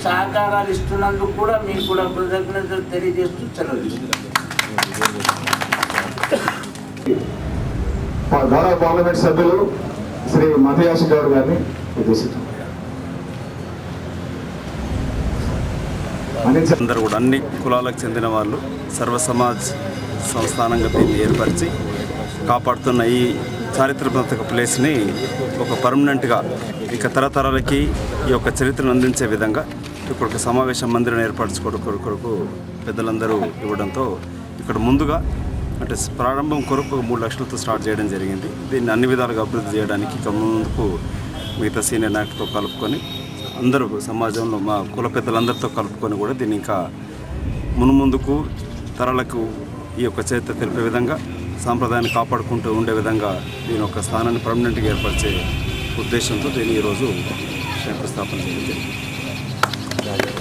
సహకారాలు ఇస్తున్నందుకు కూడా మీకు కూడా కృతజ్ఞతలు తెలియజేస్తూ సెలవు. గౌరవ పార్లమెంట్ సభ్యులు శ్రీ మధుయాష్ గౌడ్ గారిని ఉద్దేశించారు. అందరూ కూడా అన్ని కులాలకు చెందిన వాళ్ళు సర్వ సమాజ్ సంస్థానంగా దీన్ని ఏర్పరిచి కాపాడుతున్న ఈ చారిత్రాత్మక ప్లేస్ని ఒక పర్మనెంట్గా ఇక తరతరాలకి ఈ యొక్క చరిత్రను అందించే విధంగా ఇక్కడ ఒక సమావేశ మందిరం ఏర్పరచుకోవడం కొరకు పెద్దలందరూ ఇవ్వడంతో ఇక్కడ ముందుగా అంటే ప్రారంభం కొరకు 3 లక్షలతో స్టార్ట్ చేయడం జరిగింది. దీన్ని అన్ని విధాలుగా అభివృద్ధి చేయడానికి ఇక ముందుకు మిగతా సీనియర్ నాయకులతో కలుపుకొని అందరూ సమాజంలో మా కుల పెద్దలందరితో కలుపుకొని కూడా దీన్ని ఇంకా మున్ముందుకు తరాలకు ఈ యొక్క చరిత్ర తెలిపే విధంగా సాంప్రదాయాన్ని కాపాడుకుంటూ ఉండే విధంగా దీని యొక్క స్థానాన్ని పర్మనెంట్గా ఏర్పరిచే ఉద్దేశంతో దీన్ని ఈరోజు శంకుస్థాపన చేయడం జరిగింది.